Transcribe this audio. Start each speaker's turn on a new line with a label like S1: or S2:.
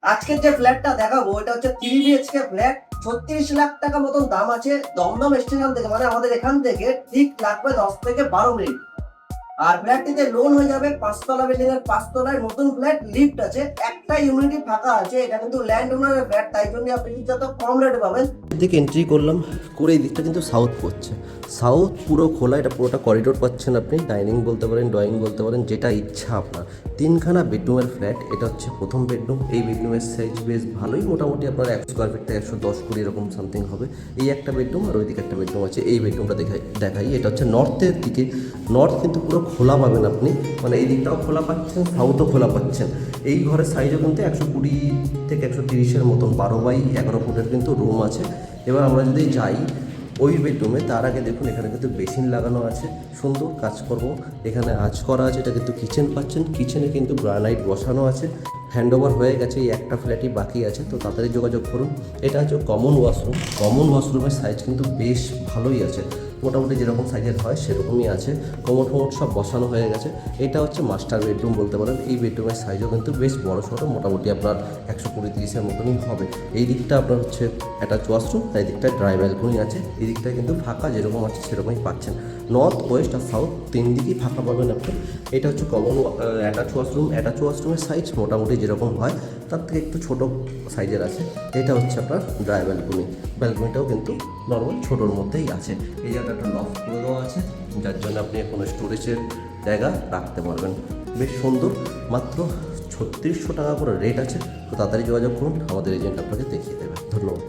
S1: আজকের যে ফ্ল্যাটটা দেখাবো এটা হচ্ছে 3 BHK ফ্ল্যাট। 36 লাখ টাকা মতন দাম আছে দমদম স্টেশন থেকে, মানে আমাদের এখান থেকে ঠিক লাগবে 10 থেকে 12 মিনিট। আর ফ্ল্যাটটিতে লোন হয়ে যাবে 5 তলা বিল্ডিং এর 5 তলায় নতুন ফ্ল্যাট, লিফট আছে, একটা ইউনিটি ফাঁকা আছে। এটা কিন্তু ল্যান্ড ওনারের ফ্ল্যাট, তাই জন্য আপনি যত কম রেটে পাবেন।
S2: দিকে এন্ট্রি করলাম করে এই দিকটা কিন্তু সাউথ পড়ছে। সাউথ পুরো খোলা, এটা পুরোটা করিডোর পাচ্ছেন আপনি, ডাইনিং বলতে পারেন, ড্রয়িং বলতে পারেন, যেটা ইচ্ছা আপনার। 3খানা বেডরুমের ফ্ল্যাট, এটা হচ্ছে প্রথম বেডরুম। এই বেডরুমের সাইজ বেশ ভালোই, মোটামুটি আপনার 1 স্কোয়ার ফিট থেকে 110-20 এরকম সামথিং হবে। এই একটা বেডরুম আর ওইদিকে একটা বেডরুম আছে। এই বেডরুমটা দেখাই এটা হচ্ছে নর্থের দিকে। নর্থ কিন্তু পুরো খোলা পাবেন আপনি, মানে এই দিকটাও খোলা পাচ্ছেন, সাউথও খোলা পাচ্ছেন। এই ঘরের সাইজও কিন্তু 120 থেকে 130-এর মতন, 12 বাই 11 ফুটের কিন্তু রুম আছে। এবার আমরা যদি যাই ওই বেডরুমে, তার আগে দেখুন এখানে কিন্তু বেসিন লাগানো আছে, সুন্দর কাজকর্ম এখানে আজ করা আছে। এটা কিন্তু কিচেন পাচ্ছেন, কিচেনে কিন্তু গ্রানাইট বসানো আছে। হ্যান্ডওভার হয়ে গেছে, এই একটা ফ্ল্যাটই বাকি আছে, তো তাড়াতাড়ি যোগাযোগ করুন। এটা হচ্ছে কমন ওয়াশরুম। কমন ওয়াশরুমের সাইজ কিন্তু বেশ ভালোই আছে, মোটামুটি যেরকম সাইজের হয় সেরকমই আছে। কমোড সব বসানো হয়ে গেছে। এটা হচ্ছে মাস্টার বেডরুম বলতে পারেন। এই বেডরুমের সাইজও কিন্তু বেশ বড় সড়ো, মোটামুটি আপনার 120-30-এর মতনই হবে। এই দিকটা আপনার হচ্ছে অ্যাটাচ ওয়াশরুম, এই দিকটায় ড্রাই ব্যালকনি আছে। এই দিকটায় কিন্তু ফাঁকা যেরকম আছে সেরকমই পাচ্ছেন। নর্থ, ওয়েস্ট আর সাউথ 3 দিকেই ফাঁকা পাবেন আপনি। এটা হচ্ছে কমন অ্যাটাচ ওয়াশরুম। অ্যাটাচ ওয়াশরুমের সাইজ মোটামুটি যেরকম হয় তার থেকে একটু ছোটো সাইজের আছে। এটা হচ্ছে আপনার ড্রাই ব্যালকনি। ব্যালকনিটাও কিন্তু নর্মাল ছোটোর মধ্যেই আছে। এই জায়গাটা একটা লফট করে দেওয়া আছে, যার জন্য আপনি কোনো স্টোরেজের জায়গা রাখতে পারবেন। বেশ সুন্দর, মাত্র 3600 টাকা করে রেট আছে। তো তাড়াতাড়ি যোগাযোগ করুন, আমাদের এজেন্ট আপনাকে দেখিয়ে দেবে। ধন্যবাদ।